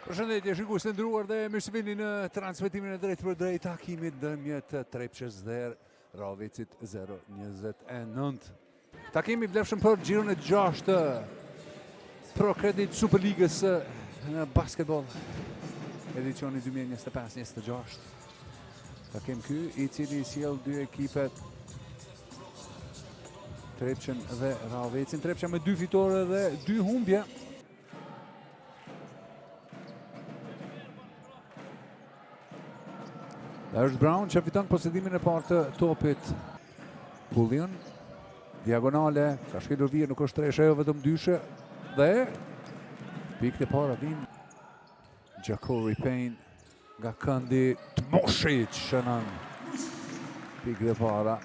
Përshëndetje shikues të nderuar dhe mirë se vini në transmetimin e drejtë për drejtë takimit ndërmjet Trepçës dhe Ravecit 029. Takimi i vlefshëm për xhiron e 6 Pro Credit Superligës në basketball edicioni 2025-26. Takim ky i cili sjell dy ekipet Trepçën dhe Ravecin. Trepça me 2 fitore dhe 2 humbje. Është Brown që fiton posedimin e parë të topit. Pullion, diagonale, ka shkelur vije, nuk është treshe, vetëm dyshe. Dhe pikët e para vijnë. Jacory Payne nga këndi Tmoshic shënon pikët e para.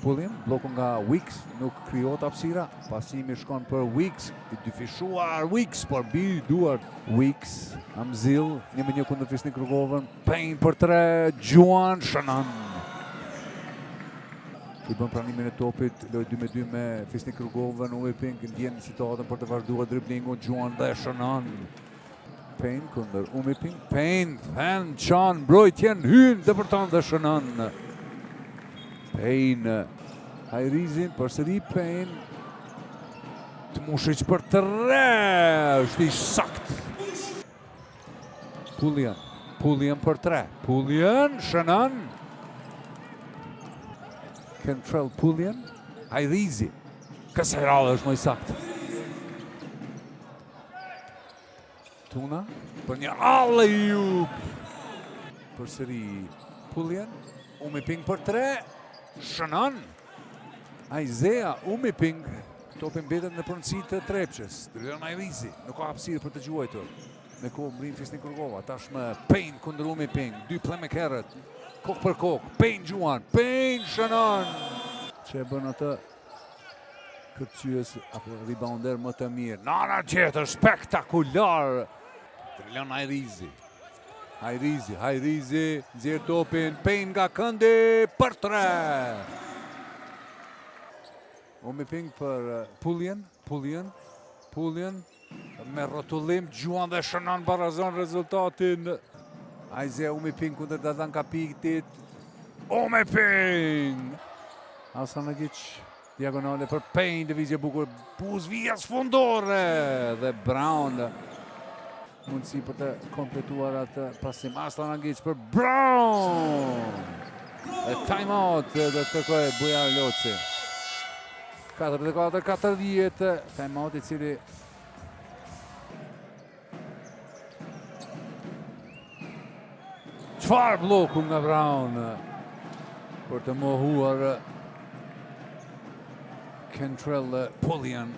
Pullion, bloku nga Weeks, nuk krijohet hapësira. Pasimi shkon për Weeks, i dyfishuar Weeks, por mbi duart Weeks. Amzil, 1-1 kundër Fisnik Rrugovën. Payne për 3, Gjuan shënon. I bën pranimin e topit, loj 2-2 me Fisnik Rrugovën, Umi Pink ndjen situatën për të vazhduar driblingun, Gjuan dhe shënon. Payne kundër Umi Pink, Payne, çan mbrojtjen, hyn depërton dhe shënon. Payne, Hajrizin përsëri Payne. Tmoshic për 3, është i sakt. Pullion për 3, Pullion shënon. Kentrell Pullion, Hajrizi, kësaj radhe është më i sakt. Tuna për një alley-oop. Përsëri Pullion, Umi Pink për 3, shënon. Isaiah Umi Pink, topi mbetet në pronësi të Trepçës. Drilon Hajrizi, nuk ka hapësirë për të gjuajtur. Me kohë mbrin Fisnik Rrugova, tashmë Payne kundër Umi Pink, 2 playmakerët, kokë për kokë, Payne Gjuan, Payne shënon. Që e bën atë kërcyes apo rebounder më të mirë. Nana tjetër, spektakular. Drilon Hajrizi. Hajrizi, nxjerr topin, Payne nga këndi për 3. Umi Pink për Pullion me rrotullim, Gjuan dhe shënon barazon rezultatin. Isaiah Umi Pink kundër Dadan Kapitit. Umi Pink! Hasanagic, diagonale për Payne, lëvizje bukur, buzvija sfundore dhe Brown. Mundësi për të kompletuar atë pasim. Hasanagic për Brown! Time-out dhe të kërkoj Bujar Loci. 44-40, time-out i cili çfarë bloku nga Brown për të mohuar Kentrell Pullion.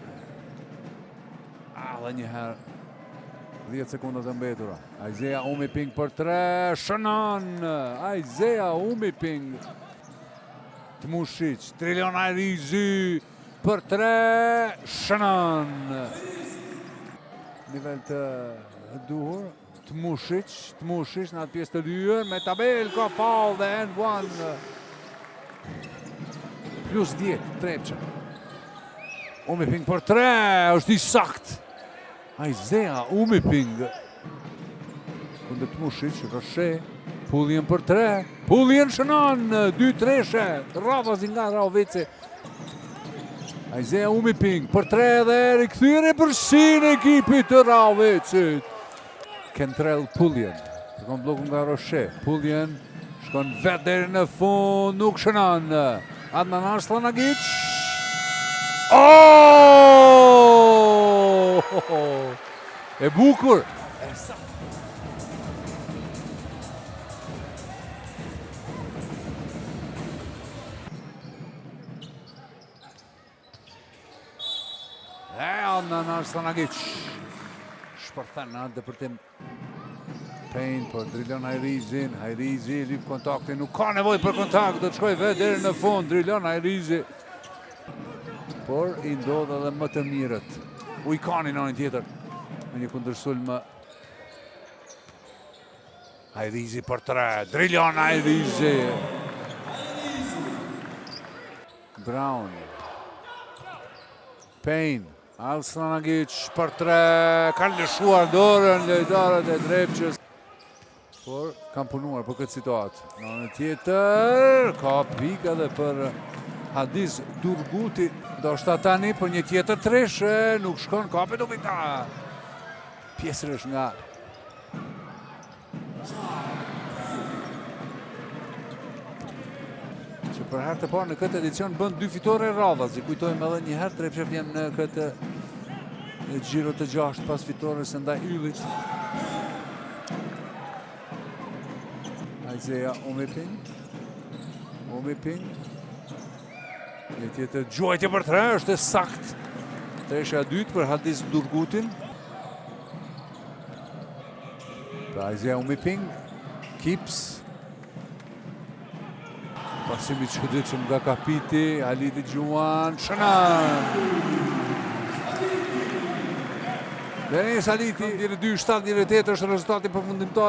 Dhe njëherë 10 sekunda të mbetura. Isaiah Umi Pink për 3, shënon. Isaiah Umi Pink. Tmoshic, Drilon Hajrizi për 3, shënon. Nivel të duhur, Tmoshic në atë pjesë të lyer, me tabel ka fall dhe N1. Plus 10, Trepça. Umi Pink për 3, është i sakt. Isaiah Umi Pink. Kundër Tmoshic, Roshe, Pullion për 3, Pullion shënon, 2 treshe, Ravazi nga Raveci. Isaiah Umi Pink për 3 dhe rikthyre përsin ekipit të Ravecit. Kentrell Pullion, kërkon bloku nga Roshe, Pullion shkon vetë deri në fund, nuk shënon. Adnan Arslanagic. E bukur. Adnan Arslanagic shpërthen në depërtim. Payne për Drilon Hajrizin. Hajrizi lyp kontaktin, nuk ka nevojë për kontakt, do të shkoj vetë deri në fund Drilon Hajrizi. Por i ndodh edhe më të mirët. Ujkani në anën tjetër me një kundërsulm. Hajrizi për 3, Drilon Hajrizi. Brown. Payne. Alsranagic për 3, kanë lëshuar dorën lojtarët e Drepqës. Por kam punuar për këtë situatë. Në anën tjetër, ka pika dhe për Hadiz Durguti. Ndoshta tani për një tjetër treshe, nuk shkon kapi Dubika. Pjesërësh nga që për herë të parë në këtë edicion bën 2 fitore radhas. I kujtojmë edhe një herë Trepçi vjen në këtë Gjiro të 6 pas fitores ndaj Yllit. Aizeja Omeping. Një tjetër gjuajtje për 3, është e sakt. Tresha e dytë për Hadiz Durgutin. Pra Aizeja Omeping, Kips. Pasimi çuditshëm nga kapiti, Alidi Gjuan, Shënan. Denis Aliti, 2-7, 1-8 është rezultati përfundimtar.